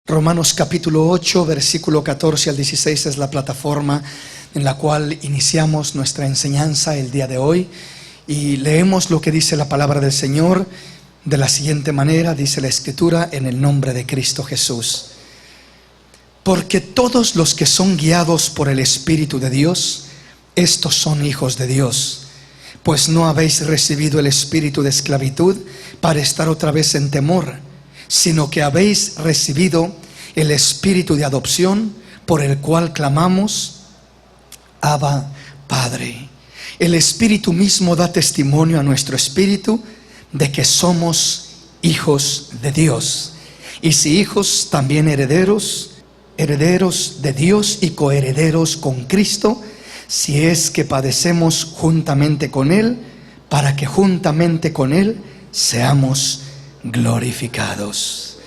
Romanos capítulo 8, versículo 14 al 16 es la plataforma en la cual iniciamos nuestra enseñanza el día de hoy. Y leemos lo que dice la palabra del Señor de la siguiente manera. Dice la Escritura: en el nombre de Cristo Jesús. Porque todos los que son guiados por el Espíritu de Dios, estos son hijos de Dios. Pues no habéis recibido el espíritu de esclavitud para estar otra vez en temor, sino que habéis recibido el espíritu de adopción, por el cual clamamos: Abba, Padre. El Espíritu mismo da testimonio a nuestro espíritu de que somos hijos de Dios. Y si hijos, también herederos, herederos de Dios y coherederos con Cristo, si es que padecemos juntamente con Él, para que juntamente con Él seamos glorificados.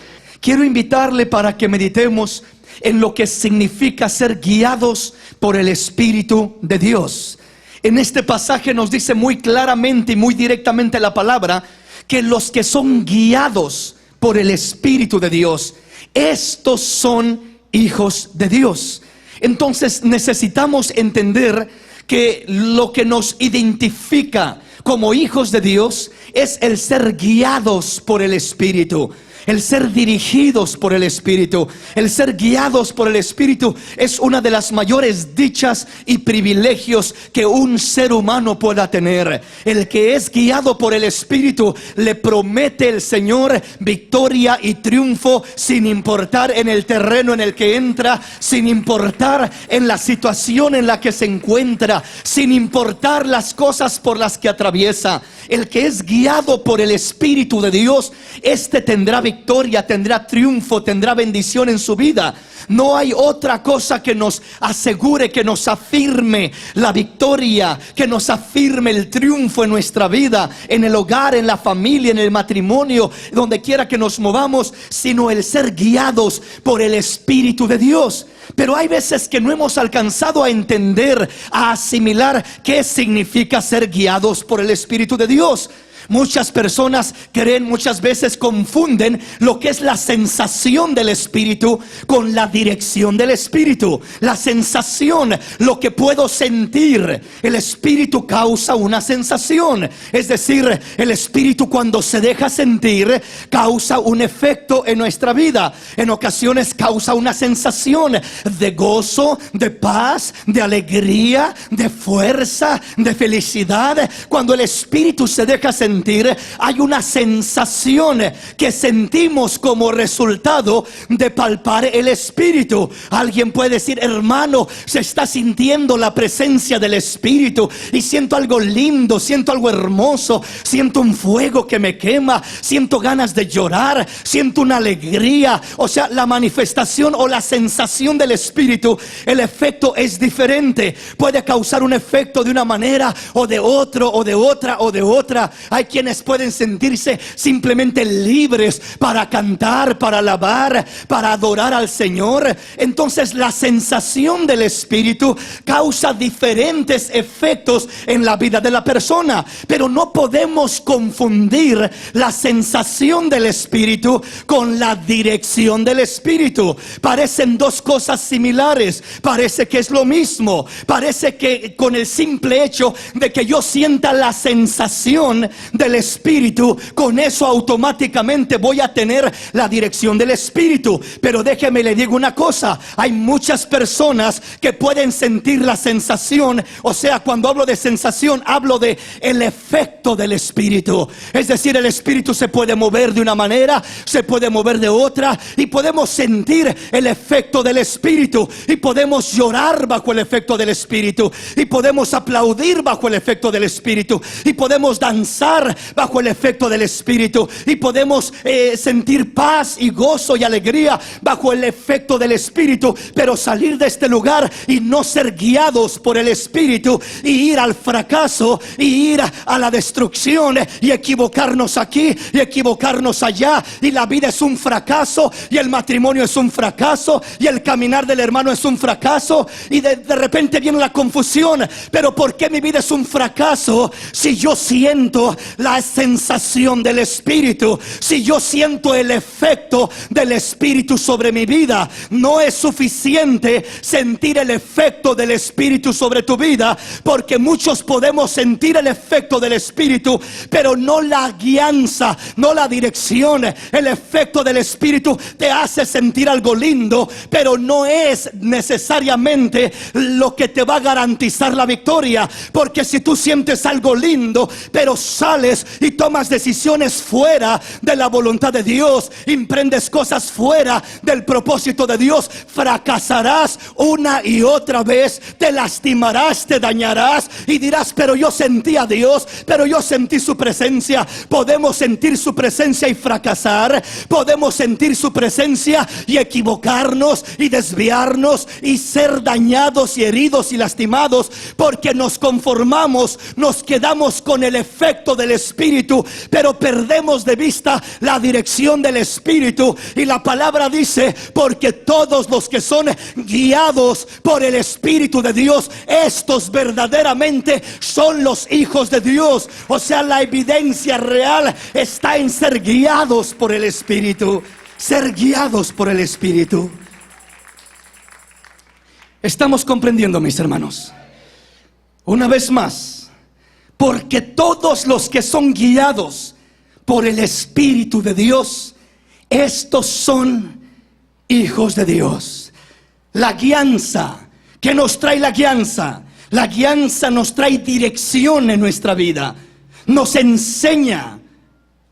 Quiero invitarle para que meditemos en lo que significa ser guiados por el Espíritu de Dios. En este pasaje nos dice muy claramente y muy directamente la palabra que los que son guiados por el Espíritu de Dios, estos son hijos de Dios. Entonces necesitamos entender que lo que nos identifica como hijos de Dios es el ser guiados por el Espíritu, el ser dirigidos por el Espíritu. El ser guiados por el Espíritu es una de las mayores dichas y privilegios que un ser humano pueda tener. El que es guiado por el Espíritu, le promete el Señor victoria y triunfo, sin importar en el terreno en el que entra, sin importar en la situación en la que se encuentra, sin importar las cosas por las que atraviesa. El que es guiado por el Espíritu de Dios, este tendrá victoria, tendrá triunfo, tendrá bendición en su vida. No hay otra cosa que nos asegure, que nos afirme la victoria, que nos afirme el triunfo en nuestra vida, en el hogar, en la familia, en el matrimonio, donde quiera que nos movamos, sino el ser guiados por el Espíritu de Dios. Pero hay veces que no hemos alcanzado a entender, a asimilar qué significa ser guiados por el Espíritu de Dios. Muchas personas creen, muchas veces confunden lo que es la sensación del Espíritu con la dirección del Espíritu. La sensación, lo que puedo sentir. El Espíritu causa una sensación. Es decir, el Espíritu, cuando se deja sentir, causa un efecto en nuestra vida. En ocasiones causa una sensación de gozo, de paz, de alegría, de fuerza, de felicidad. Cuando el Espíritu se deja sentir, hay una sensación que sentimos como resultado de palpar el Espíritu. Alguien puede decir: hermano, se está sintiendo la presencia del Espíritu y siento algo lindo, siento algo hermoso, siento un fuego que me quema, siento ganas de llorar, siento una alegría. O sea, la manifestación o la sensación del Espíritu, el efecto es diferente. Puede causar un efecto de una manera o de otro, o de otra, o de otra. Hay quienes pueden sentirse simplemente libres para cantar, para alabar, para adorar al Señor. Entonces la sensación del Espíritu causa diferentes efectos en la vida de la persona. Pero no podemos confundir la sensación del Espíritu con la dirección del Espíritu. Parecen dos cosas similares, parece que es lo mismo. Parece que con el simple hecho de que yo sienta la sensación del Espíritu, con eso automáticamente voy a tener la dirección del Espíritu. Pero déjeme le digo una cosa: hay muchas personas que pueden sentir la sensación. O sea, cuando hablo de sensación, hablo de el efecto del Espíritu. Es decir, el Espíritu se puede mover de una manera, se puede mover de otra, y podemos sentir el efecto del Espíritu, y podemos llorar bajo el efecto del Espíritu, y podemos aplaudir bajo el efecto del Espíritu, y podemos danzar bajo el efecto del Espíritu, y podemos sentir paz y gozo y alegría bajo el efecto del Espíritu. Pero salir de este lugar y no ser guiados por el Espíritu, y ir al fracaso, y ir a la destrucción, y equivocarnos aquí y equivocarnos allá, y la vida es un fracaso, y el matrimonio es un fracaso, y el caminar del hermano es un fracaso, y de repente viene la confusión: pero ¿por qué mi vida es un fracaso si yo siento la sensación del Espíritu. Si yo siento el efecto del Espíritu sobre mi vida, no es suficiente sentir el efecto del Espíritu sobre tu vida, porque muchos podemos sentir el efecto del Espíritu, pero no la guianza, no la dirección. El efecto del Espíritu te hace sentir algo lindo, pero no es necesariamente lo que te va a garantizar la victoria. Porque si tú sientes algo lindo, pero sales y tomas decisiones fuera de la voluntad de Dios, emprendes cosas fuera del propósito de Dios, fracasarás una y otra vez, te lastimarás, te dañarás y dirás: pero yo sentí a Dios, pero yo sentí su presencia. Podemos sentir su presencia y fracasar, podemos sentir su presencia y equivocarnos y desviarnos y ser dañados y heridos y lastimados, porque nos conformamos, nos quedamos con el efecto del Espíritu, pero perdemos de vista la dirección del Espíritu. Y la palabra dice: porque todos los que son guiados por el Espíritu de Dios, estos verdaderamente son los hijos de Dios. O sea, la evidencia real está en ser guiados por el Espíritu. Ser guiados por el Espíritu. Estamos comprendiendo, mis hermanos. Una vez más, porque todos los que son guiados por el Espíritu de Dios, estos son hijos de Dios. La guianza, ¿qué nos trae la guianza? La guianza nos trae dirección en nuestra vida, nos enseña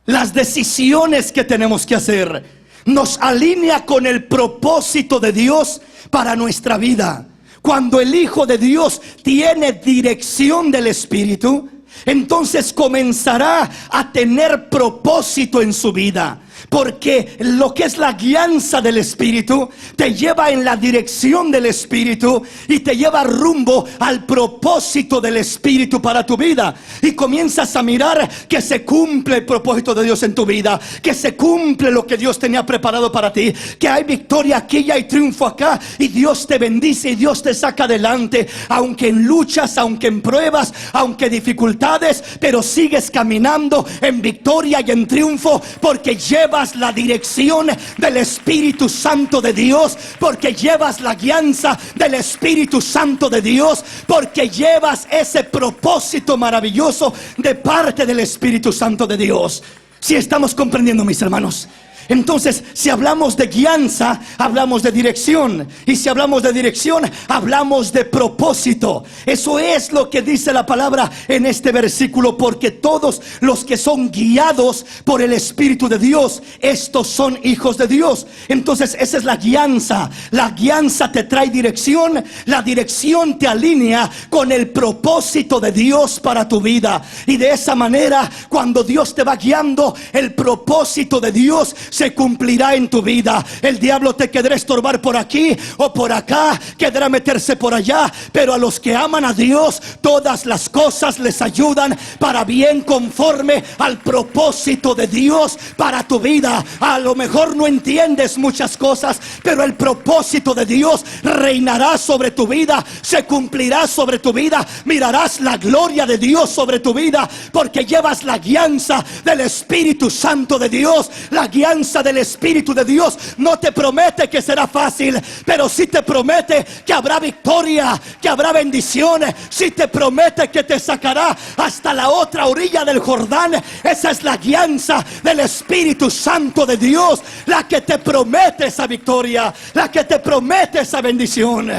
las decisiones que tenemos que hacer, nos alinea con el propósito de Dios para nuestra vida. Cuando el Hijo de Dios tiene dirección del Espíritu, entonces comenzará a tener propósito en su vida. Porque lo que es la guianza del Espíritu te lleva en la dirección del Espíritu y te lleva rumbo al propósito del Espíritu para tu vida. Y comienzas a mirar que se cumple el propósito de Dios en tu vida, que se cumple lo que Dios tenía preparado para ti, que hay victoria aquí y hay triunfo acá, y Dios te bendice y Dios te saca adelante, aunque en luchas, aunque en pruebas, aunque dificultades, pero sigues caminando en victoria y en triunfo, porque llevas la dirección del Espíritu Santo de Dios, porque llevas la guianza del Espíritu Santo de Dios, porque llevas ese propósito maravilloso de parte del Espíritu Santo de Dios. Si estamos comprendiendo, mis hermanos. Entonces, si hablamos de guianza, hablamos de dirección. Y si hablamos de dirección, hablamos de propósito. Eso es lo que dice la palabra en este versículo. Porque todos los que son guiados por el Espíritu de Dios, estos son hijos de Dios. Entonces, esa es la guianza. La guianza te trae dirección. La dirección te alinea con el propósito de Dios para tu vida. Y de esa manera, cuando Dios te va guiando, el propósito de Dios se cumplirá en tu vida. El diablo te querrá estorbar por aquí o por acá, querrá meterse por allá, pero a los que aman a Dios, todas las cosas les ayudan para bien, conforme al propósito de Dios para tu vida. A lo mejor no entiendes muchas cosas, pero el propósito de Dios reinará sobre tu vida, se cumplirá sobre tu vida. Mirarás la gloria de Dios sobre tu vida, porque llevas la guianza del Espíritu Santo de Dios. La guianza del Espíritu de Dios no te promete que será fácil, pero sí te promete que habrá victoria, que habrá bendiciones. Sí te promete que te sacará hasta la otra orilla del Jordán. Esa es la guianza del Espíritu Santo de Dios, la que te promete esa victoria, la que te promete esa bendición.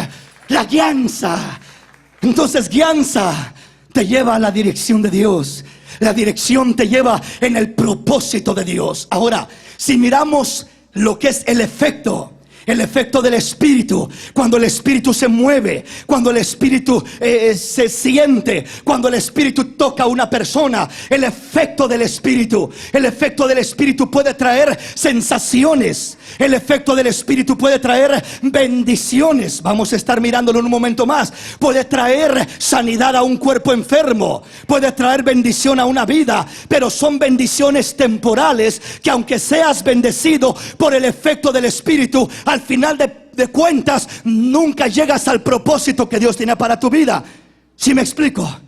La guianza. Entonces, guianza te lleva a la dirección de Dios. La dirección te lleva en el propósito de Dios. Ahora, si miramos lo que es el efecto del Espíritu, cuando el Espíritu se mueve, cuando el Espíritu se siente, cuando el Espíritu toca a una persona, el efecto del Espíritu puede traer sensaciones. El efecto del Espíritu puede traer bendiciones. Vamos a estar mirándolo en un momento más. Puede traer sanidad a un cuerpo enfermo, puede traer bendición a una vida, pero son bendiciones temporales que, aunque seas bendecido por el efecto del Espíritu, al final de cuentas nunca llegas al propósito que Dios tiene para tu vida. ¿Sí me explico?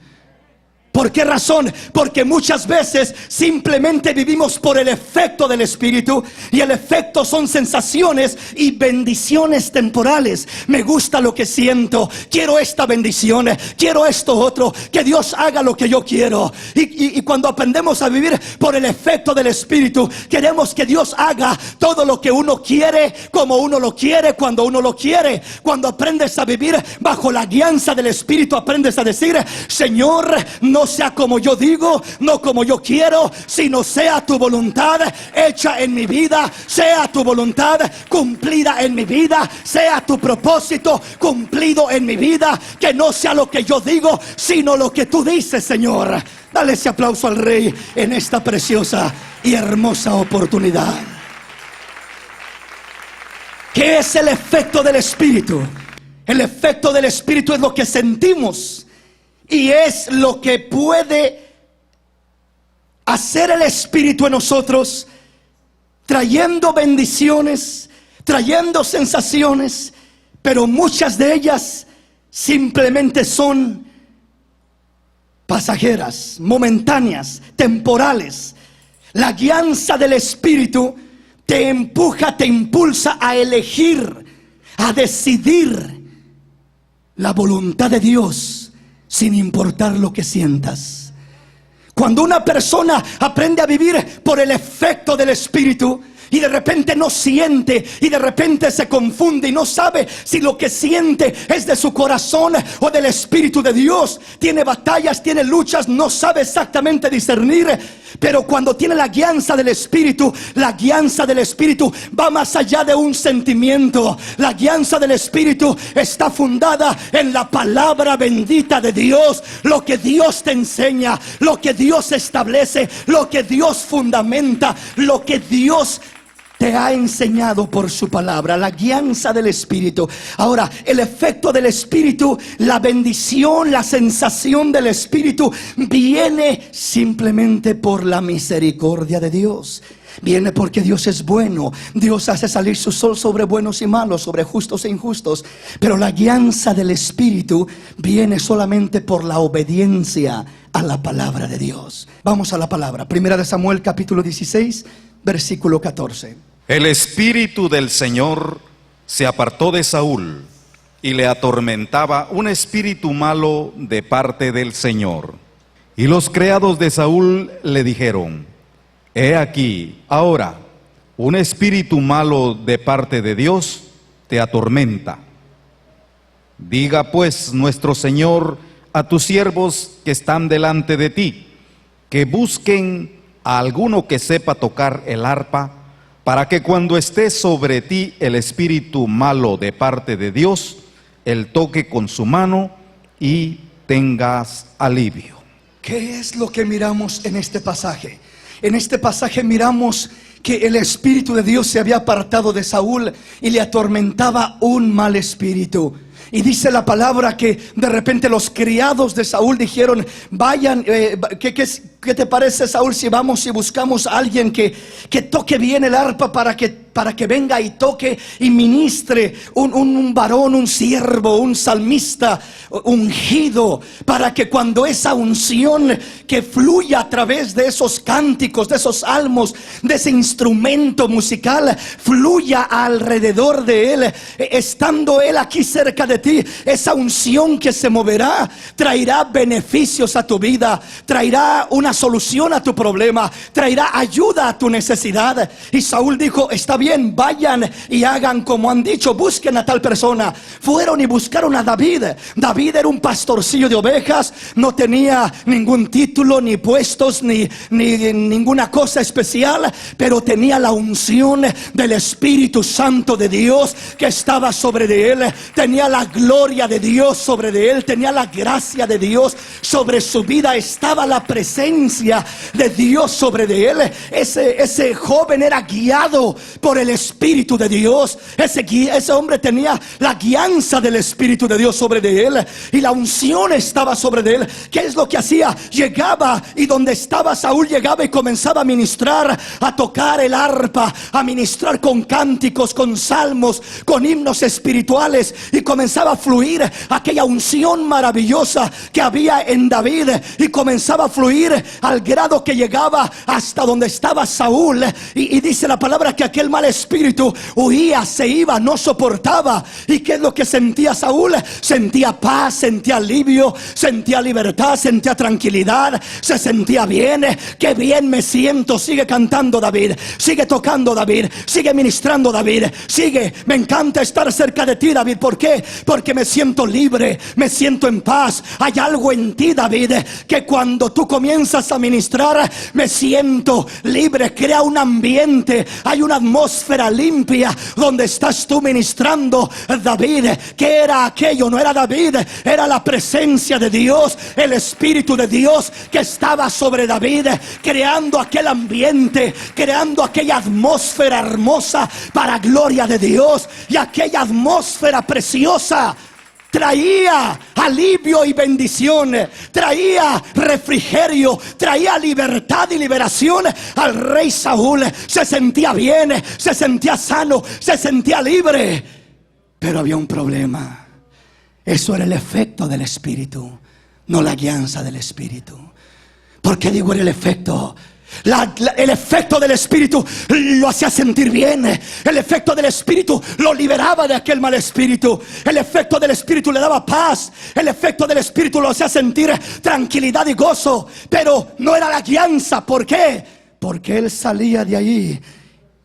¿Por qué razón? Porque muchas veces simplemente vivimos por el efecto del Espíritu, y el efecto son sensaciones y bendiciones temporales. Me gusta lo que siento, quiero esta bendición, quiero esto otro, que Dios haga lo que yo quiero. Y cuando aprendemos a vivir por el efecto del Espíritu, queremos que Dios haga todo lo que uno quiere, como uno lo quiere, cuando uno lo quiere. Cuando aprendes a vivir bajo la guianza del Espíritu, aprendes a decir: Señor, no sea como yo digo, no como yo quiero, sino sea tu voluntad hecha en mi vida, sea tu voluntad cumplida en mi vida, sea tu propósito cumplido en mi vida. Que no sea lo que yo digo, sino lo que tú dices, Señor. Dale ese aplauso al Rey en esta preciosa y hermosa oportunidad. ¿Qué es el efecto del Espíritu? El efecto del Espíritu es lo que sentimos, y es lo que puede hacer el Espíritu en nosotros, trayendo bendiciones, trayendo sensaciones, pero muchas de ellas simplemente son pasajeras, momentáneas, temporales. La guianza del Espíritu te empuja, te impulsa a elegir, a decidir la voluntad de Dios, sin importar lo que sientas. Cuando una persona aprende a vivir por el efecto del Espíritu, y de repente no siente, y de repente se confunde y no sabe si lo que siente es de su corazón o del Espíritu de Dios, tiene batallas, tiene luchas, no sabe exactamente discernir. Pero cuando tiene la guianza del Espíritu, la guianza del Espíritu va más allá de un sentimiento. La guianza del Espíritu está fundada en la palabra bendita de Dios. Lo que Dios te enseña, lo que Dios establece, lo que Dios fundamenta, lo que Dios te ha enseñado por su palabra. La guianza del Espíritu. Ahora, el efecto del Espíritu, la bendición, la sensación del Espíritu viene simplemente por la misericordia de Dios. Viene porque Dios es bueno. Dios hace salir su sol sobre buenos y malos, sobre justos e injustos. Pero la guianza del Espíritu viene solamente por la obediencia a la palabra de Dios. Vamos a la palabra. Primera de Samuel, capítulo 16, versículo 14. El Espíritu del Señor se apartó de Saúl, y le atormentaba un espíritu malo de parte del Señor. Y los criados de Saúl le dijeron: He aquí, ahora, un espíritu malo de parte de Dios te atormenta. Diga pues nuestro Señor a tus siervos que están delante de ti, que busquen a alguno que sepa tocar el arpa, para que cuando esté sobre ti el espíritu malo de parte de Dios, él toque con su mano y tengas alivio. ¿Qué es lo que miramos en este pasaje? En este pasaje miramos que el Espíritu de Dios se había apartado de Saúl y le atormentaba un mal espíritu. Y dice la palabra que de repente los criados de Saúl dijeron: vayan, ¿qué te parece, Saúl, si vamos y buscamos a alguien que toque bien el arpa para que venga y toque y ministre, un varón, un siervo, un salmista ungido, para que cuando esa unción que fluya a través de esos cánticos, de esos salmos, de ese instrumento musical, fluya alrededor de él, estando él aquí cerca de ti, esa unción que se moverá traerá beneficios a tu vida, traerá una solución a tu problema, traerá ayuda a tu necesidad. Y Saúl dijo: está bien, vayan y hagan como han dicho, busquen a tal persona. Fueron y buscaron a David. David era un pastorcillo de ovejas, no tenía ningún título, ni puestos, ni ninguna cosa especial, pero tenía la unción del Espíritu Santo de Dios que estaba sobre de él. Tenía la gloria de Dios sobre de él, tenía la gracia de Dios sobre su vida, estaba la presencia de Dios sobre de él. Ese joven era guiado por por el Espíritu de Dios. Ese hombre tenía la guianza del Espíritu de Dios sobre de él, y la unción estaba sobre de él. ¿Qué es lo que hacía? Llegaba, y donde estaba Saúl llegaba y comenzaba a ministrar, a tocar el arpa, a ministrar con cánticos, con salmos, con himnos espirituales, y comenzaba a fluir aquella unción maravillosa que había en David, y comenzaba a fluir al grado que llegaba hasta donde estaba Saúl. Y dice la palabra que aquel mal espíritu huía, se iba, no soportaba. ¿Y qué es lo que sentía Saúl? Sentía paz, sentía alivio, sentía libertad, sentía tranquilidad, se sentía bien. Qué bien me siento. Sigue cantando David, sigue tocando David, sigue ministrando David, sigue. Me encanta estar cerca de ti, David. ¿Por qué? Porque me siento libre, me siento en paz. Hay algo en ti, David, que cuando tú comienzas a ministrar, me siento libre. Crea un ambiente, hay una atmósfera limpia donde estás tú ministrando, David. ¿Qué era aquello? No era David, era la presencia de Dios, el Espíritu de Dios que estaba sobre David, creando aquel ambiente, creando aquella atmósfera hermosa para gloria de Dios. Y aquella atmósfera preciosa traía alivio y bendición, traía refrigerio, traía libertad y liberación al rey Saúl. Se sentía bien, se sentía sano, se sentía libre. Pero había un problema. Eso era el efecto del Espíritu, no la guianza del Espíritu. ¿Por qué digo era el efecto? El efecto del Espíritu lo hacía sentir bien. El efecto del Espíritu lo liberaba de aquel mal espíritu. El efecto del Espíritu le daba paz. El efecto del Espíritu lo hacía sentir tranquilidad y gozo. Pero no era la guianza. ¿Por qué? Porque él salía de ahí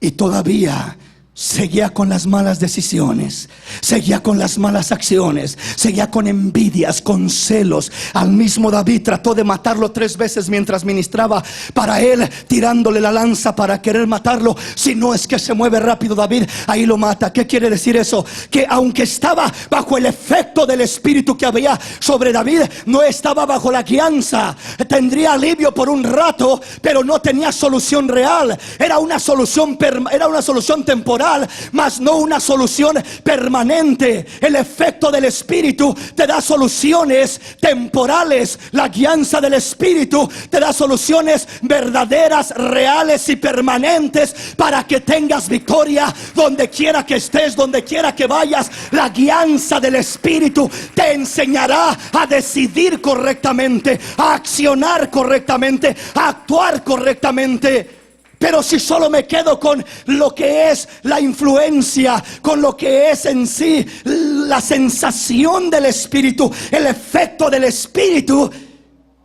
y todavía seguía con las malas decisiones, seguía con las malas acciones, seguía con envidias, con celos. Al mismo David trató de matarlo 3 veces mientras ministraba para él, tirándole la lanza para querer matarlo. Si no es que se mueve rápido David, ahí lo mata. ¿Qué quiere decir eso? Que aunque estaba bajo el efecto del Espíritu que había sobre David, no estaba bajo la guianza. Tendría alivio por un rato, pero no tenía solución real. Era una solución temporal, mas no una solución permanente. El efecto del Espíritu te da soluciones temporales. La guianza del Espíritu te da soluciones verdaderas, reales y permanentes para que tengas victoria donde quiera que estés, donde quiera que vayas. La guianza del Espíritu te enseñará a decidir correctamente, a accionar correctamente, a actuar correctamente. Pero si solo me quedo con lo que es la influencia, con lo que es en sí la sensación del Espíritu, el efecto del Espíritu,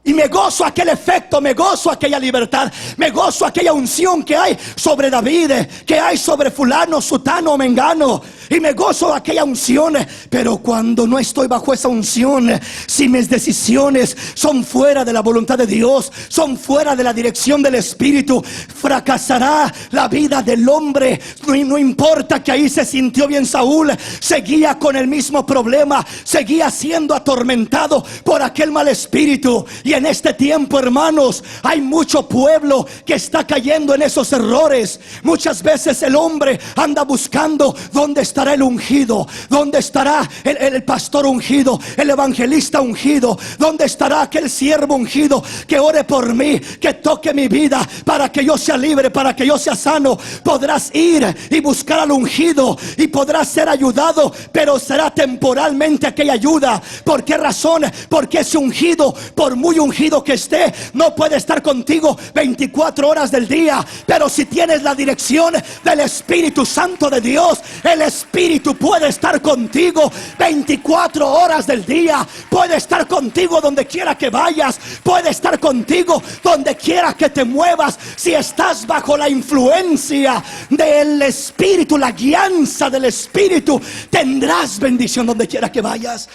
y me gozo aquel efecto, me gozo aquella libertad, me gozo aquella unción que hay sobre David, que hay sobre fulano, sutano, mengano, y me gozo aquella unción. Pero cuando no estoy bajo esa unción, si mis decisiones son fuera de la voluntad de Dios, son fuera de la dirección del Espíritu, fracasará la vida del hombre. No importa que ahí se sintió bien Saúl, seguía con el mismo problema, seguía siendo atormentado por aquel mal espíritu. Y en este tiempo, hermanos, hay mucho pueblo que está cayendo en esos errores. Muchas veces el hombre anda buscando dónde estará el ungido, dónde estará el pastor ungido, el evangelista ungido, dónde estará aquel siervo ungido que ore por mí, que toque mi vida para que yo sea libre, para que yo sea sano. Podrás ir y buscar al ungido y podrás ser ayudado, pero será temporalmente aquella ayuda. ¿Por qué razón? Porque ese ungido, por muy ungido que esté, no puede estar contigo 24 horas del día. Pero si tienes la dirección del Espíritu Santo de Dios, el Espíritu puede estar contigo 24 horas del día. Puede estar contigo donde quiera que vayas, puede estar contigo donde quiera que te muevas. Si estás bajo la influencia del Espíritu, la guianza del Espíritu, tendrás bendición donde quiera que vayas.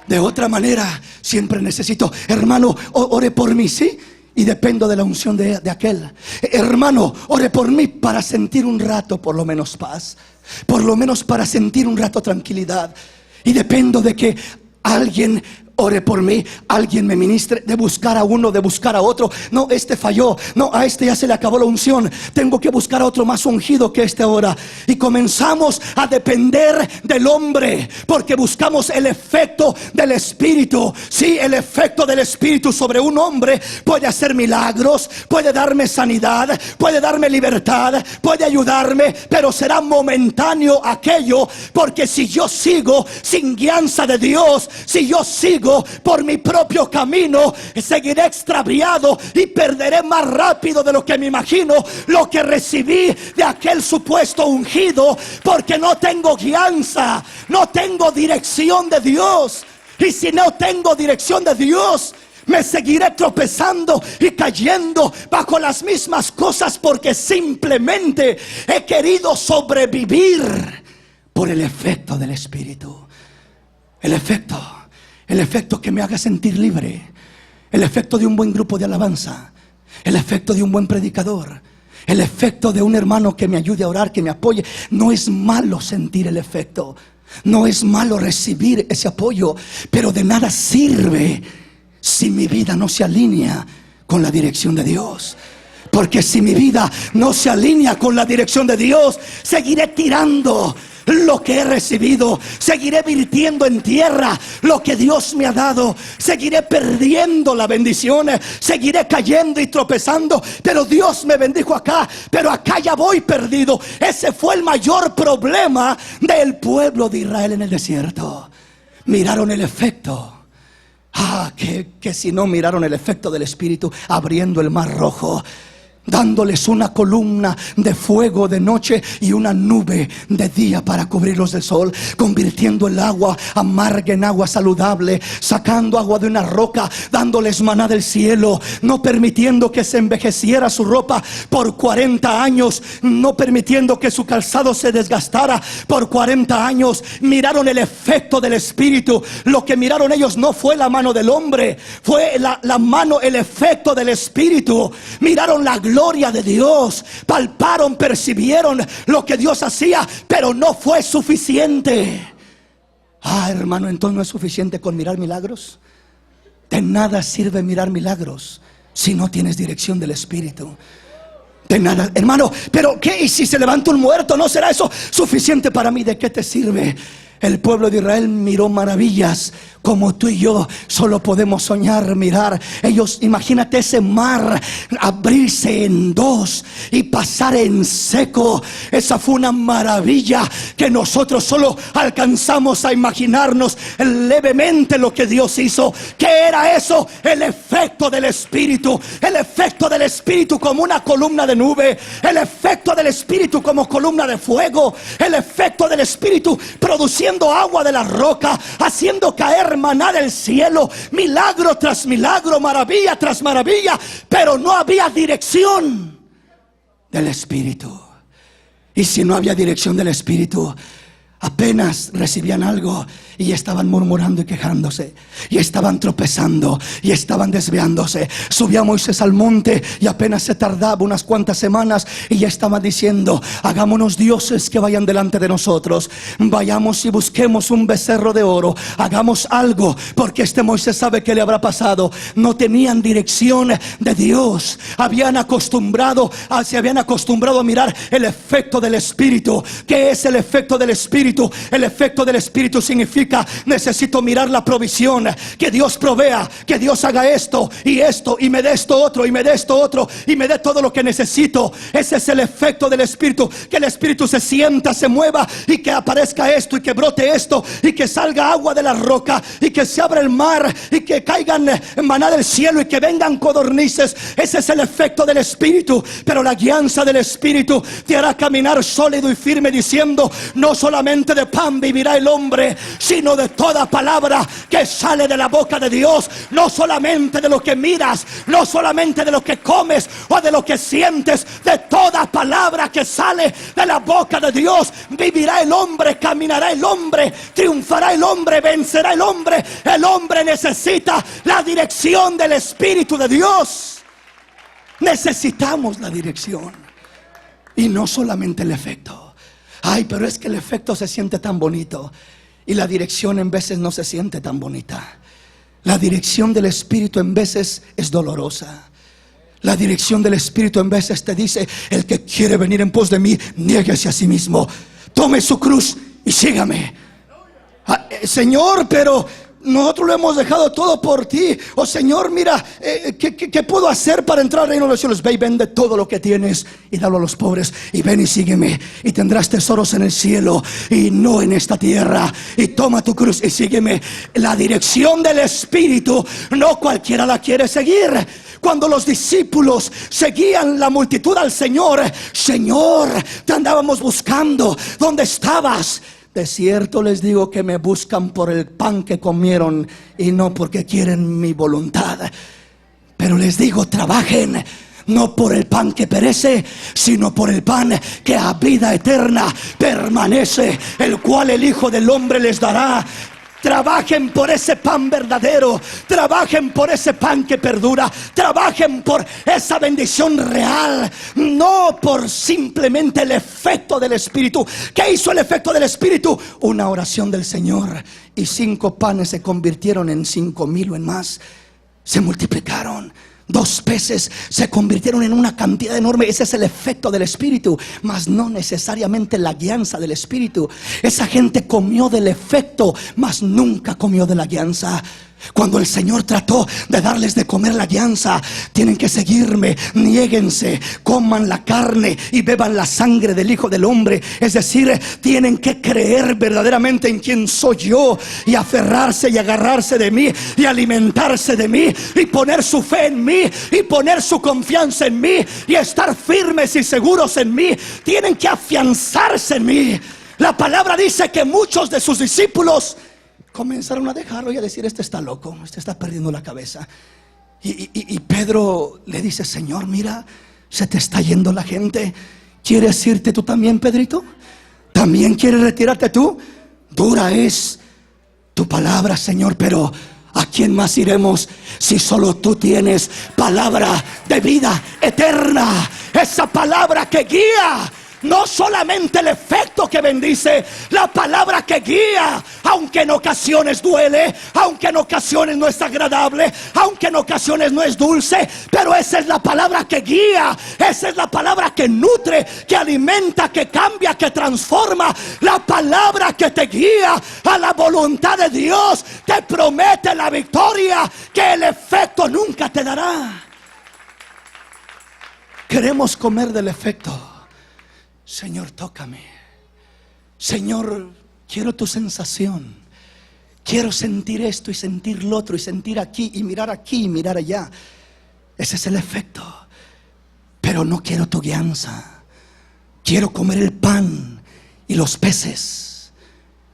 De otra manera, siempre necesito, hermano, ore por mí, ¿sí? Y dependo de la unción de aquel. Hermano, ore por mí para sentir un rato por lo menos paz, por lo menos para sentir un rato tranquilidad. Y dependo de que alguien ore por mí, alguien me ministre, de buscar a uno, de buscar a otro. No, este falló, no, a este ya se le acabó la unción, tengo que buscar a otro más ungido que este ahora. Y comenzamos a depender del hombre, porque buscamos el efecto del Espíritu. Sí, el efecto del Espíritu sobre un hombre puede hacer milagros, puede darme sanidad, puede darme libertad, puede ayudarme, pero será momentáneo aquello. Porque si yo sigo sin guianza de Dios, si yo sigo por mi propio camino, seguiré extraviado y perderé más rápido de lo que me imagino lo que recibí de aquel supuesto ungido, porque no tengo guianza, no tengo dirección de Dios. Y si no tengo dirección de Dios, me seguiré tropezando y cayendo bajo las mismas cosas, porque simplemente he querido sobrevivir por el efecto del Espíritu. El efecto que me haga sentir libre, el efecto de un buen grupo de alabanza, el efecto de un buen predicador, el efecto de un hermano que me ayude a orar, que me apoye. No es malo sentir el efecto, no es malo recibir ese apoyo, pero de nada sirve si mi vida no se alinea con la dirección de Dios. Porque si mi vida no se alinea con la dirección de Dios, seguiré tirando lo que he recibido, seguiré virtiendo en tierra lo que Dios me ha dado, seguiré perdiendo la bendición, seguiré cayendo y tropezando. Pero Dios me bendijo acá, pero acá ya voy perdido. Ese fue el mayor problema del pueblo de Israel en el desierto. Miraron el efecto. Que si no miraron el efecto del Espíritu abriendo el mar rojo, dándoles una columna de fuego de noche y una nube de día para cubrirlos del sol, convirtiendo el agua amarga en agua saludable, sacando agua de una roca, dándoles maná del cielo, no permitiendo que se envejeciera su ropa por 40 años, no permitiendo que su calzado se desgastara por 40 años. Miraron el efecto del Espíritu. Lo que miraron ellos no fue la mano del hombre, fue la mano, el efecto del Espíritu. Miraron la gloria de Dios, palparon, percibieron lo que Dios hacía, pero no fue suficiente. Hermano, entonces no es suficiente con mirar milagros. De nada sirve mirar milagros si no tienes dirección del Espíritu. De nada, hermano. Pero ¿qué? ¿Y si se levanta un muerto? ¿No será eso suficiente para mí? ¿De qué te sirve? El pueblo de Israel miró maravillas como tú y yo solo podemos soñar, mirar. Ellos, imagínate ese mar abrirse en dos y pasar en seco. Esa fue una maravilla que nosotros solo alcanzamos a imaginarnos levemente lo que Dios hizo. ¿Qué era eso? El efecto del Espíritu. El efecto del Espíritu como una columna de nube. El efecto del Espíritu como columna de fuego. El efecto del Espíritu produciendo agua de la roca, haciendo caer maná del cielo, milagro tras milagro, maravilla tras maravilla. Pero no había dirección del Espíritu. Y si no había dirección del Espíritu, apenas recibían algo y estaban murmurando y quejándose, y estaban tropezando y estaban desviándose. Subía Moisés al monte y apenas se tardaba unas cuantas semanas y ya estaba diciendo: hagámonos dioses que vayan delante de nosotros, vayamos y busquemos un becerro de oro, hagamos algo, porque este Moisés sabe que le habrá pasado. No tenían dirección de Dios, se habían acostumbrado a mirar el efecto del Espíritu. ¿Qué es el efecto del Espíritu? El efecto del Espíritu significa: necesito mirar la provisión, que Dios provea, que Dios haga esto, y me dé esto otro, y me dé esto otro, y me dé todo lo que necesito. Ese es el efecto del Espíritu. Que el Espíritu se sienta, se mueva, y que aparezca esto, y que brote esto, y que salga agua de la roca, y que se abra el mar, y que caigan maná del cielo, y que vengan codornices. Ese es el efecto del Espíritu. Pero la guianza del Espíritu te hará caminar sólido y firme, diciendo: no solamente de pan vivirá el hombre, sino de toda palabra que sale de la boca de Dios. No solamente de lo que miras, no solamente de lo que comes o de lo que sientes, de toda palabra que sale de la boca de Dios vivirá el hombre, caminará el hombre, triunfará el hombre, vencerá el hombre. El hombre necesita la dirección del Espíritu de Dios. Necesitamos la dirección y no solamente el efecto. Pero es que el efecto se siente tan bonito y la dirección en veces no se siente tan bonita. La dirección del Espíritu en veces es dolorosa. La dirección del Espíritu en veces te dice: el que quiere venir en pos de mí, niéguese a sí mismo, tome su cruz y sígame. Señor, pero nosotros lo hemos dejado todo por ti. Oh Señor, mira, ¿qué puedo hacer para entrar al reino de los cielos? Ve y vende todo lo que tienes y dalo a los pobres, y ven y sígueme, y tendrás tesoros en el cielo y no en esta tierra. Y toma tu cruz y sígueme. La dirección del Espíritu no cualquiera la quiere seguir. Cuando los discípulos seguían la multitud al Señor: Señor, te andábamos buscando, ¿dónde estabas? De cierto les digo que me buscan por el pan que comieron y no porque quieren mi voluntad. Pero les digo, trabajen, no por el pan que perece, sino por el pan que a vida eterna permanece, el cual el Hijo del Hombre les dará. Trabajen por ese pan verdadero, trabajen por ese pan que perdura, trabajen por esa bendición real, no por simplemente el efecto del Espíritu. ¿Qué hizo el efecto del Espíritu? Una oración del Señor, y 5 panes se convirtieron en 5,000 o en más. Se multiplicaron. 2 peces se convirtieron en una cantidad enorme. Ese es el efecto del Espíritu, mas no necesariamente la guianza del Espíritu. Esa gente comió del efecto, mas nunca comió de la guianza. Cuando el Señor trató de darles de comer la guianza: tienen que seguirme, niéguense, coman la carne y beban la sangre del Hijo del Hombre. Es decir, tienen que creer verdaderamente en quién soy yo, y aferrarse y agarrarse de mí, y alimentarse de mí, y poner su fe en mí, y poner su confianza en mí, y estar firmes y seguros en mí. Tienen que afianzarse en mí. La palabra dice que muchos de sus discípulos comenzaron a dejarlo y a decir: este está loco, este está perdiendo la cabeza. Y Pedro le dice: Señor, mira, se te está yendo la gente. ¿Quieres irte tú también, Pedrito? ¿También quieres retirarte tú? Dura es tu palabra, Señor, pero ¿a quién más iremos si solo tú tienes palabra de vida eterna? Esa palabra que guía, no solamente el efecto que bendice, la palabra que guía, aunque en ocasiones duele, aunque en ocasiones no es agradable, aunque en ocasiones no es dulce, pero esa es la palabra que guía, esa es la palabra que nutre, que alimenta, que cambia, que transforma, la palabra que te guía a la voluntad de Dios, te promete la victoria que el efecto nunca te dará. Queremos comer del efecto. Señor, tócame. Señor, quiero tu sensación. Quiero sentir esto y sentir lo otro, y sentir aquí y mirar allá. Ese es el efecto. Pero no quiero tu guianza. Quiero comer el pan y los peces,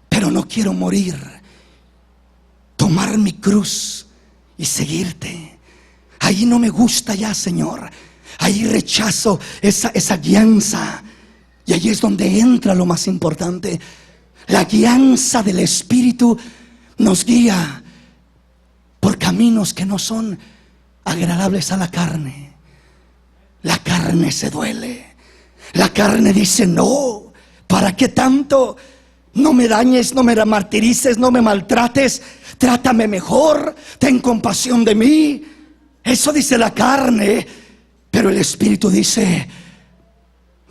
pero no quiero morir. Tomar mi cruz y seguirte. Ahí no me gusta ya, Señor. Ahí rechazo esa guianza. Y ahí es donde entra lo más importante. La guianza del Espíritu nos guía por caminos que no son agradables a la carne. La carne se duele. La carne dice: no, ¿para qué tanto? No me dañes, no me martirices, no me maltrates. Trátame mejor, ten compasión de mí. Eso dice la carne. Pero el Espíritu dice: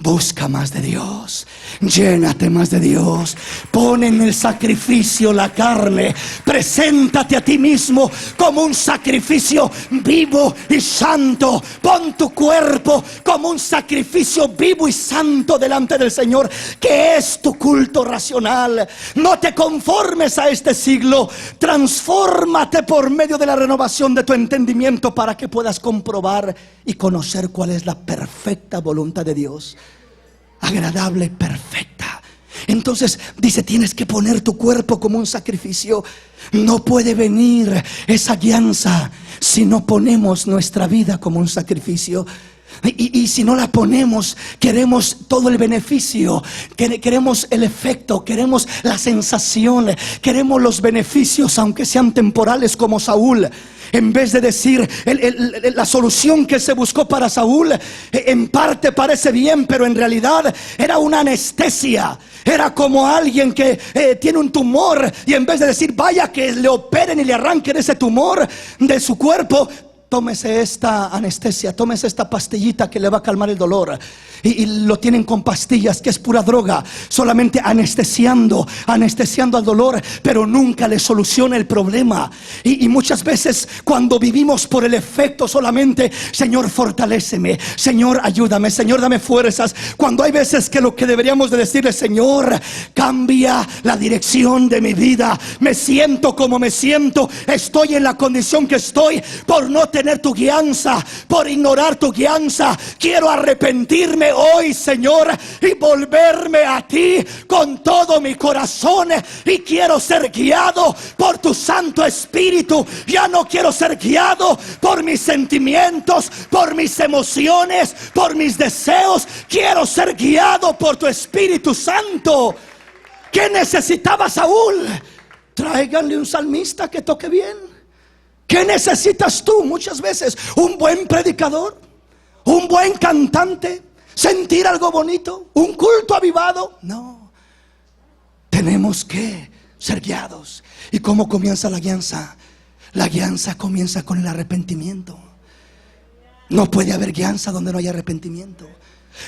busca más de Dios, llénate más de Dios, pon en el sacrificio la carne, preséntate a ti mismo como un sacrificio vivo y santo, pon tu cuerpo como un sacrificio vivo y santo delante del Señor, que es tu culto racional. No te conformes a este siglo, transfórmate por medio de la renovación de tu entendimiento, para que puedas comprobar y conocer cuál es la perfecta voluntad de Dios, agradable y perfecta. Entonces dice: tienes que poner tu cuerpo como un sacrificio. No puede venir esa guianza si no ponemos nuestra vida como un sacrificio. Y si no la ponemos, queremos todo el beneficio, queremos el efecto, queremos la sensación, queremos los beneficios, aunque sean temporales, como Saúl. En vez de decir la solución que se buscó para Saúl, en parte parece bien, pero en realidad era una anestesia. Era como alguien que tiene un tumor, y en vez de decir vaya que le operen y le arranquen ese tumor de su cuerpo, tómese esta anestesia, tómese esta pastillita que le va a calmar el dolor. Y lo tienen con pastillas, que es pura droga, solamente anestesiando al dolor, pero nunca le soluciona el problema. Y muchas veces cuando vivimos por el efecto solamente, Señor, fortaléceme, Señor, ayúdame, Señor, dame fuerzas, cuando hay veces que lo que deberíamos de decirle: Señor, cambia la dirección de mi vida. Me siento como me siento, estoy en la condición que estoy por no tener tu guianza, por ignorar tu guianza. Quiero arrepentirme hoy, Señor, y volverme a ti con todo mi corazón, y quiero ser guiado por tu Santo Espíritu. Ya no quiero ser guiado por mis sentimientos, por mis emociones, por mis deseos. Quiero ser guiado por tu Espíritu Santo. ¿Qué necesitaba Saúl? Tráiganle un salmista que toque bien. ¿Qué necesitas tú? Muchas veces un buen predicador, un buen cantante, sentir algo bonito, un culto avivado. No, tenemos que ser guiados. ¿Y cómo comienza la guianza? La guianza comienza con el arrepentimiento. No puede haber guianza donde no haya arrepentimiento.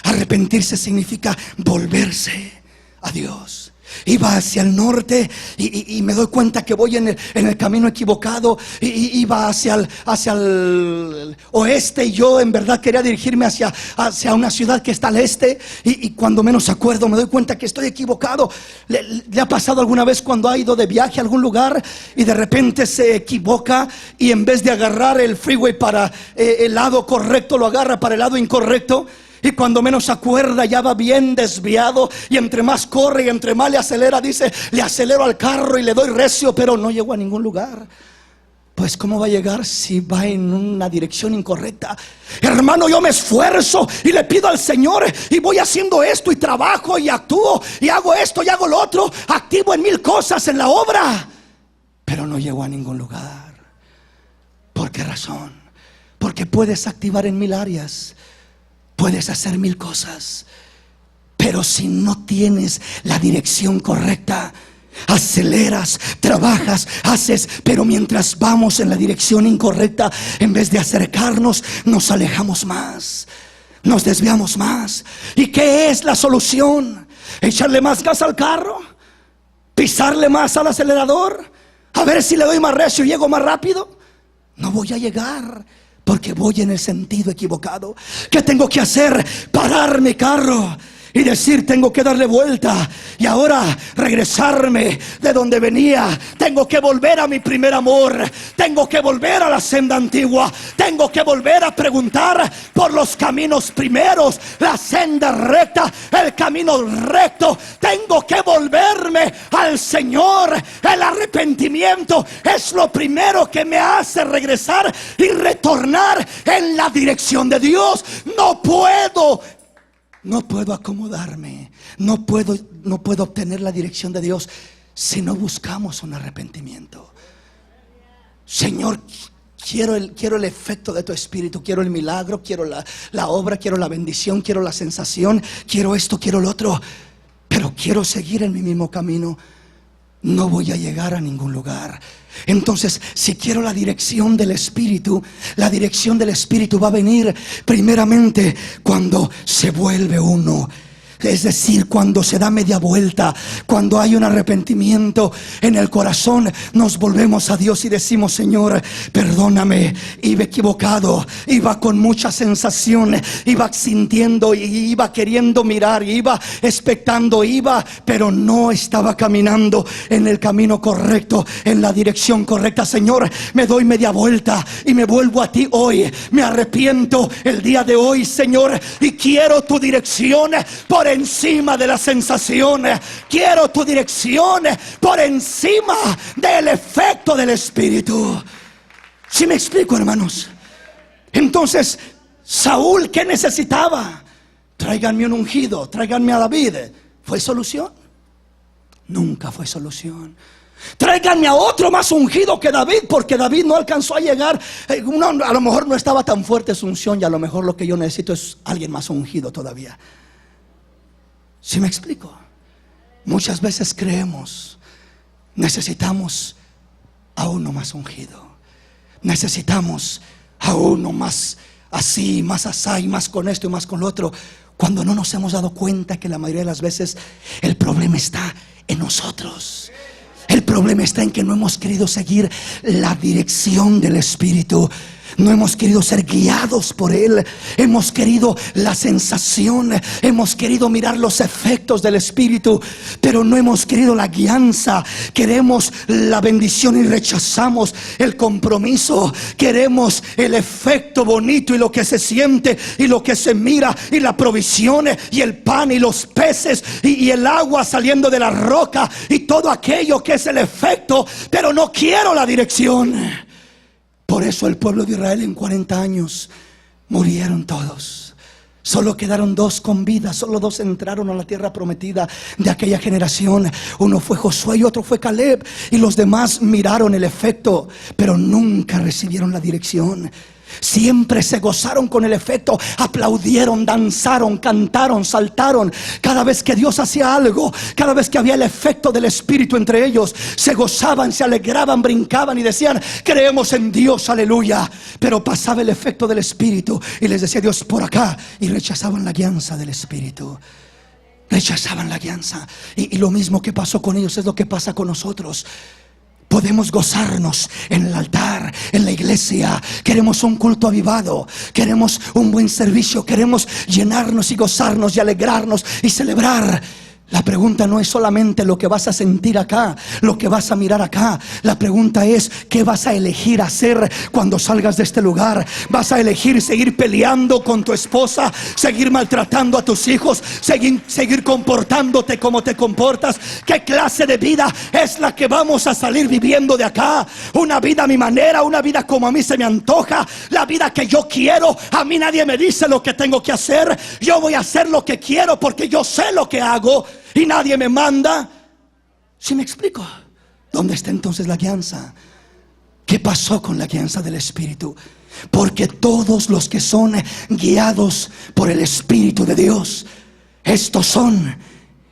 Arrepentirse significa volverse a Dios. Iba hacia el norte y me doy cuenta que voy en el camino equivocado. Iba hacia el oeste, y yo en verdad quería dirigirme hacia una ciudad que está al este. Y cuando menos acuerdo me doy cuenta que estoy equivocado. ¿Le ha pasado alguna vez cuando ha ido de viaje a algún lugar y de repente se equivoca, y en vez de agarrar el freeway para el lado correcto, lo agarra para el lado incorrecto? Y cuando menos acuerda ya va bien desviado, y entre más corre y entre más le acelera, dice: le acelero al carro y le doy recio, pero no llegó a ningún lugar. Pues ¿cómo va a llegar si va en una dirección incorrecta? Hermano, yo me esfuerzo y le pido al Señor, y voy haciendo esto, y trabajo, y actúo, y hago esto, y hago lo otro, activo en 1000 cosas en la obra, pero no llego a ningún lugar. ¿Por qué razón? Porque puedes activar en 1000 áreas, puedes hacer 1000 cosas, pero si no tienes la dirección correcta, aceleras, trabajas, haces, pero mientras vamos en la dirección incorrecta, en vez de acercarnos, nos alejamos más, nos desviamos más. ¿Y qué es la solución? ¿Echarle más gas al carro? ¿Pisarle más al acelerador? ¿A ver si le doy más recio y llego más rápido? No voy a llegar, porque voy en el sentido equivocado. ¿Qué tengo que hacer? Parar mi carro y decir: tengo que darle vuelta, y ahora regresarme de donde venía. Tengo que volver a mi primer amor. Tengo que volver a la senda antigua. Tengo que volver a preguntar por los caminos primeros, la senda recta, el camino recto. Tengo que volverme al Señor. El arrepentimiento es lo primero que me hace regresar y retornar en la dirección de Dios. No puedo acomodarme, no puedo obtener la dirección de Dios si no buscamos un arrepentimiento. Señor, quiero el efecto de tu Espíritu, quiero el milagro, quiero la obra, quiero la bendición, quiero la sensación, quiero esto, quiero lo otro, pero quiero seguir en mi mismo camino. No voy a llegar a ningún lugar. Entonces, si quiero la dirección del Espíritu, la dirección del Espíritu va a venir primeramente cuando se vuelve uno. Es decir, cuando se da media vuelta, cuando hay un arrepentimiento en el corazón, nos volvemos a Dios y decimos: Señor, perdóname, iba equivocado, iba con mucha sensación, iba sintiendo, iba queriendo mirar, iba expectando, pero no estaba caminando en el camino correcto, en la dirección correcta. Señor, me doy media vuelta y me vuelvo a ti hoy. Me arrepiento el día de hoy, Señor, y quiero tu dirección por encima de la sensación. Quiero tu dirección por encima del efecto del Espíritu. ¿Sí me explico, hermanos? Entonces, Saúl, ¿qué necesitaba? Tráiganme un ungido, tráiganme a David. ¿Fue solución? Nunca fue solución. Tráiganme a otro más ungido que David, porque David no alcanzó a llegar. A lo mejor no estaba tan fuerte su unción, y a lo mejor lo que yo necesito es alguien más ungido todavía. ¿Sí me explico? Muchas veces creemos, necesitamos a uno más ungido, necesitamos a uno más así, más así, más con esto y más con lo otro, cuando no nos hemos dado cuenta que la mayoría de las veces el problema está en nosotros. El problema está en que no hemos querido seguir la dirección del Espíritu. No hemos querido ser guiados por Él. Hemos querido la sensación, hemos querido mirar los efectos del Espíritu, pero no hemos querido la guianza. Queremos la bendición y rechazamos el compromiso. Queremos el efecto bonito y lo que se siente y lo que se mira, y la provisión y el pan y los peces y el agua saliendo de la roca y todo aquello que es el efecto, pero no quiero la dirección. Por eso el pueblo de Israel en 40 años murieron todos. Solo quedaron 2 con vida. Solo 2 entraron a la tierra prometida de aquella generación. Uno fue Josué y otro fue Caleb. Y los demás miraron el efecto, pero nunca recibieron la dirección. Siempre se gozaron con el efecto, aplaudieron, danzaron, cantaron, saltaron. Cada vez que Dios hacía algo, cada vez que había el efecto del Espíritu entre ellos, se gozaban, se alegraban, brincaban y decían: creemos en Dios, aleluya. Pero pasaba el efecto del Espíritu y les decía Dios: por acá. Y rechazaban la guianza del Espíritu. Rechazaban la guianza. Y lo mismo que pasó con ellos es lo que pasa con nosotros. Podemos gozarnos en el altar, en la iglesia. Queremos un culto avivado, queremos un buen servicio, queremos llenarnos y gozarnos y alegrarnos y celebrar. La pregunta no es solamente lo que vas a sentir acá, lo que vas a mirar acá. La pregunta es: ¿qué vas a elegir hacer cuando salgas de este lugar? ¿Vas a elegir seguir peleando con tu esposa, seguir maltratando a tus hijos, seguir comportándote como te comportas? ¿Qué clase de vida es la que vamos a salir viviendo de acá? Una vida a mi manera, una vida como a mí se me antoja, la vida que yo quiero. A mí nadie me dice lo que tengo que hacer. Yo voy a hacer lo que quiero porque yo sé lo que hago y nadie me manda. ¿Sí me explico? ¿Dónde está entonces la guianza? ¿Qué pasó con la guianza del Espíritu? Porque todos los que son guiados por el Espíritu de Dios, estos son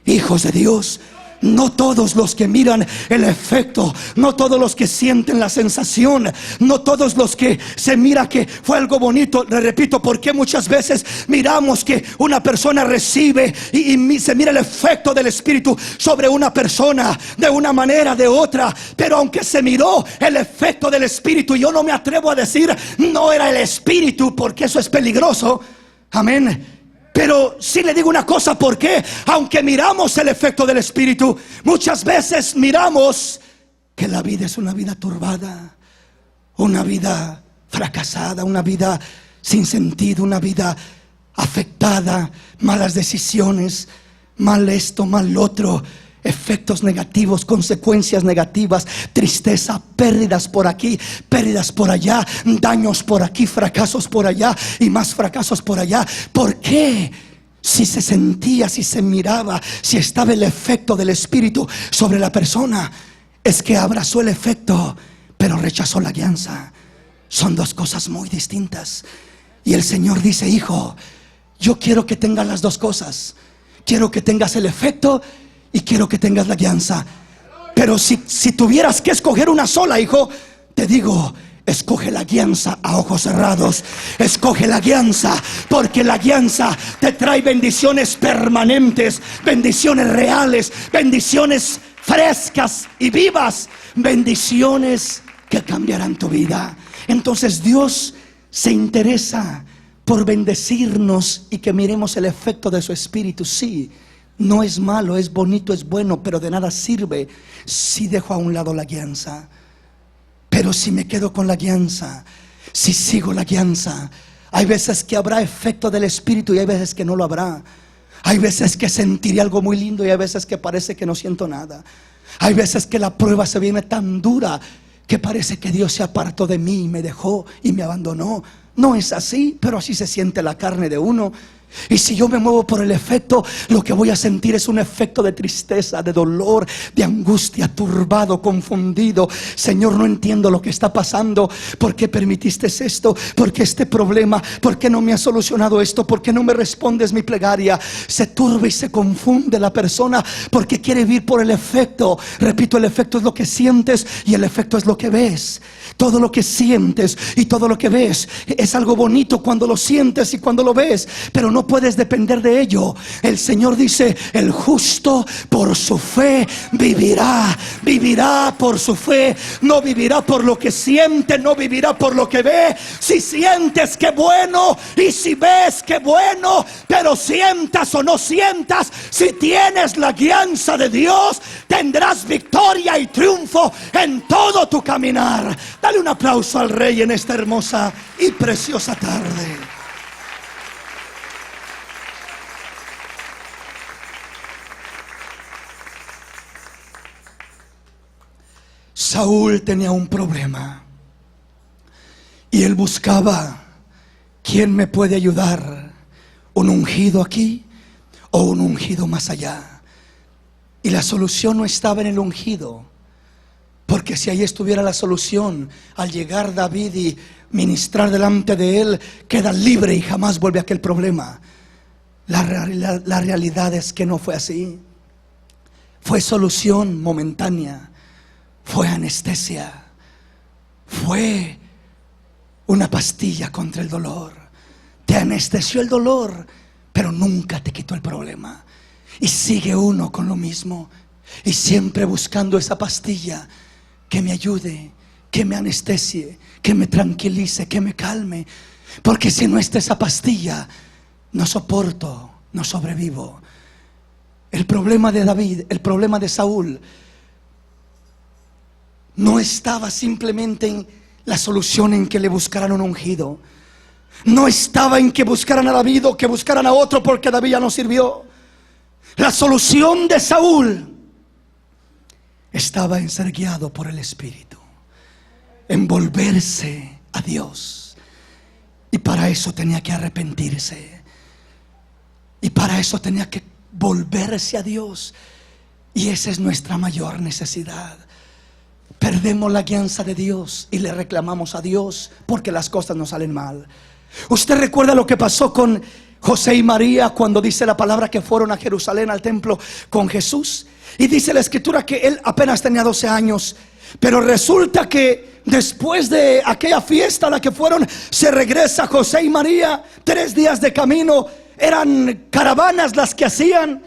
hijos de Dios. No todos los que miran el efecto, no todos los que sienten la sensación, no todos los que se mira que fue algo bonito. Le repito, porque muchas veces miramos que una persona recibe y se mira el efecto del Espíritu sobre una persona de una manera, de otra. Pero aunque se miró el efecto del Espíritu, yo no me atrevo a decir no era el Espíritu, porque eso es peligroso. Amén. Pero sí le digo una cosa: ¿por qué? Aunque miramos el efecto del Espíritu, muchas veces miramos que la vida es una vida turbada, una vida fracasada, una vida sin sentido, una vida afectada, malas decisiones, mal esto, mal lo otro, efectos negativos, consecuencias negativas, tristeza, pérdidas por aquí, pérdidas por allá, daños por aquí, fracasos por allá y más fracasos por allá. ¿Por qué? Si se sentía, si se miraba, si estaba el efecto del Espíritu sobre la persona, es que abrazó el efecto, pero rechazó la guianza. Son 2 cosas muy distintas. Y el Señor dice: hijo, yo quiero que tengas las 2 cosas. Quiero que tengas el efecto y quiero que tengas la guianza. Pero si tuvieras que escoger una sola, hijo, te digo: escoge la guianza a ojos cerrados. Escoge la guianza, porque la guianza te trae bendiciones permanentes, bendiciones reales, bendiciones frescas y vivas, bendiciones que cambiarán tu vida. Entonces Dios se interesa por bendecirnos y que miremos el efecto de su Espíritu. Sí, no es malo, es bonito, es bueno, pero de nada sirve si dejo a un lado la guianza. Pero si me quedo con la guianza, si sigo la guianza, hay veces que habrá efecto del Espíritu y hay veces que no lo habrá. Hay veces que sentiré algo muy lindo y hay veces que parece que no siento nada. Hay veces que la prueba se viene tan dura que parece que Dios se apartó de mí y me dejó y me abandonó. No es así, pero así se siente la carne de uno. Y si yo me muevo por el efecto, lo que voy a sentir es un efecto de tristeza, de dolor, de angustia, turbado, confundido. Señor, no entiendo lo que está pasando. ¿Por qué permitiste esto? ¿Por qué este problema? ¿Por qué no me has solucionado esto? ¿Por qué no me respondes mi plegaria? Se turba y se confunde la persona porque quiere vivir por el efecto. Repito, el efecto es lo que sientes y el efecto es lo que ves. Todo lo que sientes y todo lo que ves es algo bonito cuando lo sientes y cuando lo ves, pero no puedes depender de ello. El Señor dice: el justo por su fe vivirá. Vivirá por su fe. No vivirá por lo que siente, no vivirá por lo que ve. Si sientes, qué bueno, y si ves, qué bueno. Pero sientas o no sientas, si tienes la guianza de Dios, tendrás victoria y triunfo en todo tu caminar. Dale un aplauso al Rey en esta hermosa y preciosa tarde. Saúl tenía un problema y él buscaba: ¿quién me puede ayudar? ¿Un ungido aquí o un ungido más allá? Y la solución no estaba en el ungido, porque si ahí estuviera la solución, al llegar David y ministrar delante de él, queda libre y jamás vuelve a aquel problema. La realidad es que no fue así. Fue solución momentánea. Fue anestesia. Fue una pastilla contra el dolor. Te anestesió el dolor, pero nunca te quitó el problema. Y sigue uno con lo mismo, y siempre buscando esa pastilla que me ayude, que me anestesie, que me tranquilice, que me calme. Porque si no está esa pastilla, no soporto, no sobrevivo. El problema de David, el problema de Saúl, no estaba simplemente en la solución en que le buscaran un ungido. No estaba en que buscaran a David o que buscaran a otro porque David ya no sirvió. La solución de Saúl estaba en ser guiado por el Espíritu, en volverse a Dios. Y para eso tenía que arrepentirse. Y para eso tenía que volverse a Dios. Y esa es nuestra mayor necesidad. Perdemos la guianza de Dios y le reclamamos a Dios porque las cosas nos salen mal. ¿Usted recuerda lo que pasó con José y María cuando dice la palabra que fueron a Jerusalén al templo con Jesús? Y dice la escritura que él apenas tenía 12 años. Pero resulta que después de aquella fiesta a la que fueron, se regresa José y María. 3 días de camino. Eran caravanas las que hacían.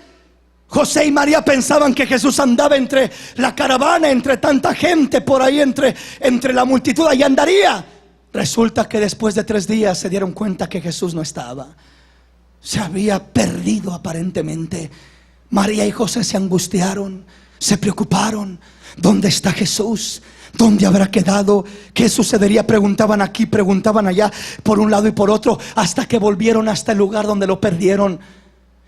José y María pensaban que Jesús andaba entre la caravana, entre tanta gente por ahí, entre la multitud, ahí andaría. Resulta que después de 3 días se dieron cuenta que Jesús no estaba. Se había perdido aparentemente. María y José se angustiaron, se preocuparon. ¿Dónde está Jesús? ¿Dónde habrá quedado? ¿Qué sucedería? Preguntaban aquí, preguntaban allá, por un lado y por otro, hasta que volvieron hasta el lugar donde lo perdieron.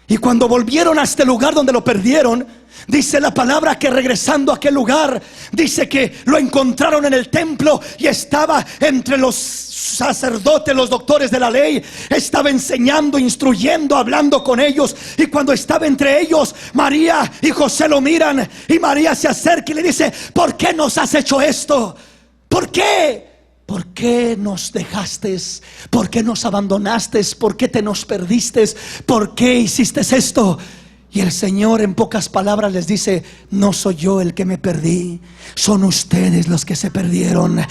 Y cuando volvieron a este lugar donde lo perdieron, dice la palabra que regresando a aquel lugar, dice que lo encontraron en el templo y estaba entre los sacerdotes, los doctores de la ley. Estaba enseñando, instruyendo, hablando con ellos. Y cuando estaba entre ellos, María y José lo miran. Y María se acerca y le dice: ¿por qué nos has hecho esto? ¿Por qué? ¿Por qué nos dejaste? ¿Por qué nos abandonaste? ¿Por qué te nos perdiste? ¿Por qué hiciste esto? Y el Señor en pocas palabras les dice: no soy yo el que me perdí, son ustedes los que se perdieron.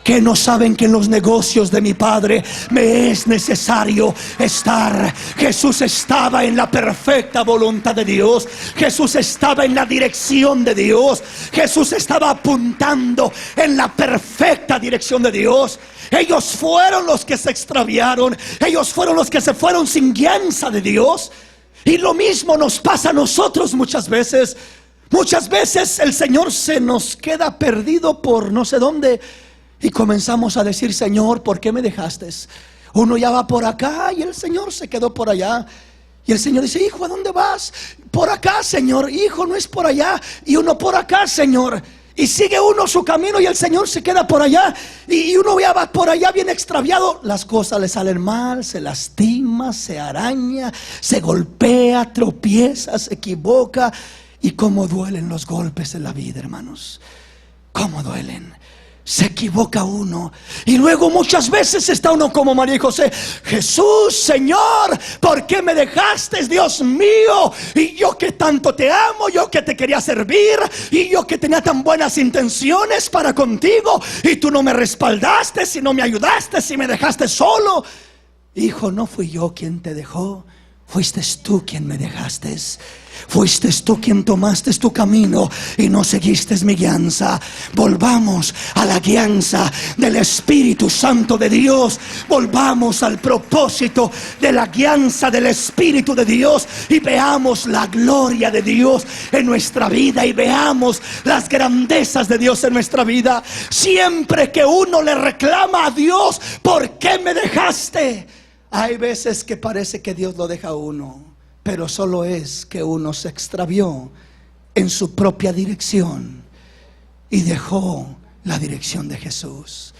Que no saben que en los negocios de mi Padre me es necesario estar. Jesús estaba en la perfecta voluntad de Dios. Jesús estaba en la dirección de Dios. Jesús estaba apuntando en la perfecta dirección de Dios. Ellos fueron los que se extraviaron. Ellos fueron los que se fueron sin guianza de Dios. Y lo mismo nos pasa a nosotros muchas veces. Muchas veces el Señor se nos queda perdido por no sé dónde. Y comenzamos a decir: Señor, ¿por qué me dejaste? Uno ya va por acá y el Señor se quedó por allá. Y el Señor dice: hijo, ¿a dónde vas? Por acá, Señor. Hijo, no es por allá. Y uno: por acá, Señor. Y sigue uno su camino y el Señor se queda por allá. Y uno ya va por allá bien extraviado. Las cosas le salen mal, se lastima, se araña, se golpea, tropieza, se equivoca. Y cómo duelen los golpes en la vida, hermanos. Cómo duelen. Se equivoca uno. Y luego muchas veces está uno como María y José. Jesús, Señor, ¿por qué me dejaste, Dios mío? Y yo que tanto te amo, yo que te quería servir, y yo que tenía tan buenas intenciones para contigo, y tú no me respaldaste, si no me ayudaste, si me dejaste solo. Hijo, no fui yo quien te dejó, fuiste tú quien me dejaste. Fuiste tú quien tomaste tu camino y no seguiste mi guianza. Volvamos a la guianza del Espíritu Santo de Dios. Volvamos al propósito de la guianza del Espíritu de Dios y veamos la gloria de Dios en nuestra vida y veamos las grandezas de Dios en nuestra vida. Siempre que uno le reclama a Dios, ¿por qué me dejaste? Hay veces que parece que Dios lo deja a uno, pero solo es que uno se extravió en su propia dirección y dejó la dirección de Jesús.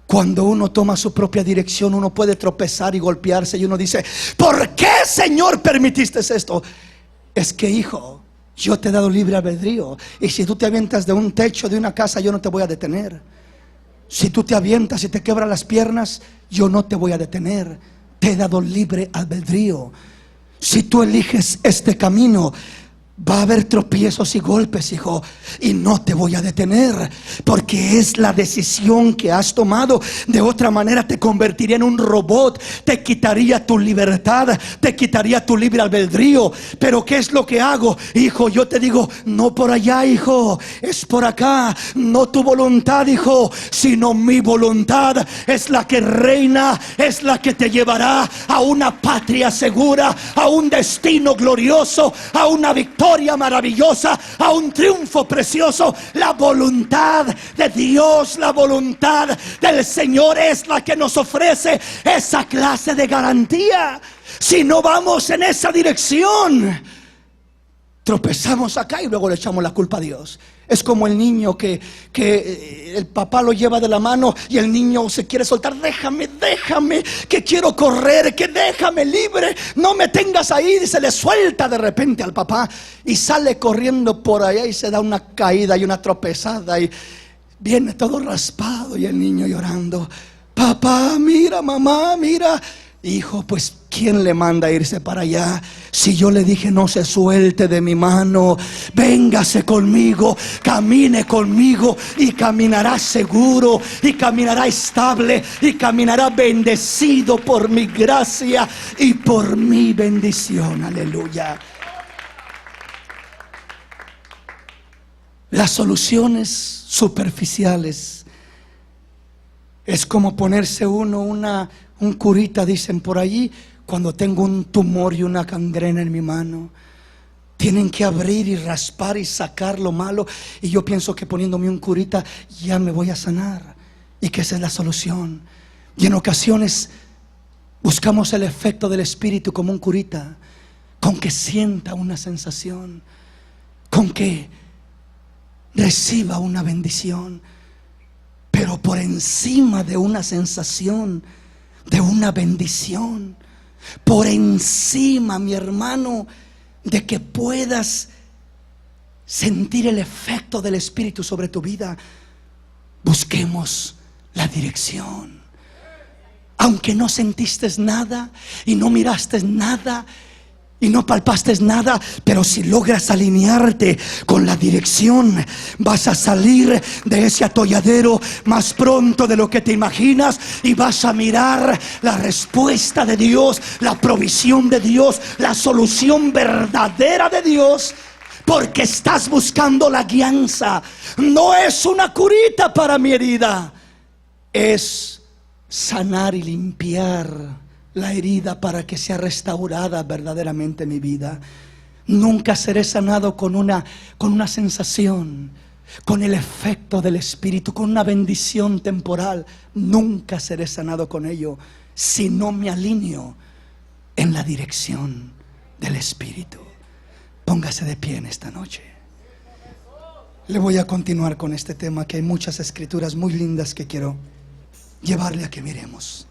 Cuando uno toma su propia dirección, uno puede tropezar y golpearse y uno dice: ¿por qué, Señor, permitiste esto? Es que, hijo, yo te he dado libre albedrío, y si tú te avientas de un techo de una casa, yo no te voy a detener. Si tú te avientas y te quebras las piernas, yo no te voy a detener. Te he dado libre albedrío. Si tú eliges este camino, va a haber tropiezos y golpes, hijo, y no te voy a detener, porque es la decisión que has tomado. De otra manera te convertiría en un robot, te quitaría tu libertad, te quitaría tu libre albedrío. Pero ¿qué es lo que hago, hijo? Yo te digo: no por allá, hijo, es por acá. No tu voluntad, hijo, sino mi voluntad es la que reina, es la que te llevará a una patria segura, a un destino glorioso, a una victoria maravillosa, a un triunfo precioso. La voluntad de Dios, la voluntad del Señor es la que nos ofrece esa clase de garantía. Si no vamos en esa dirección, tropezamos acá y luego le echamos la culpa a Dios. Es como el niño que el papá lo lleva de la mano y el niño se quiere soltar. Déjame, que quiero correr, que déjame libre, no me tengas ahí. Y se le suelta de repente al papá y sale corriendo por allá y se da una caída y una tropezada y viene todo raspado y el niño llorando: papá, mira, mamá, mira. Hijo, pues ¿quién le manda a irse para allá? Si yo le dije: no se suelte de mi mano, véngase conmigo, camine conmigo, y caminará seguro, y caminará estable, y caminará bendecido por mi gracia y por mi bendición. Aleluya. Las soluciones superficiales es como ponerse uno un curita, dicen por allí, cuando tengo un tumor y una gangrena en mi mano. Tienen que abrir y raspar y sacar lo malo, y yo pienso que poniéndome un curita ya me voy a sanar, y que esa es la solución. Y en ocasiones buscamos el efecto del Espíritu como un curita, con que sienta una sensación, con que reciba una bendición. Pero por encima de una sensación, de una bendición, por encima, mi hermano, de que puedas sentir el efecto del Espíritu sobre tu vida, busquemos la dirección. Aunque no sentiste nada y no miraste nada y no palpaste nada, pero si logras alinearte con la dirección, vas a salir de ese atolladero más pronto de lo que te imaginas, y vas a mirar la respuesta de Dios, la provisión de Dios, la solución verdadera de Dios, porque estás buscando la guianza. No es una curita para mi herida, es sanar y limpiar la herida para que sea restaurada verdaderamente mi vida. Nunca seré sanado con una sensación, con el efecto del Espíritu, con una bendición temporal. Nunca seré sanado con ello si no me alineo en la dirección del Espíritu. Póngase de pie en esta noche. Le voy a continuar con este tema, que hay muchas escrituras muy lindas que quiero llevarle a que miremos.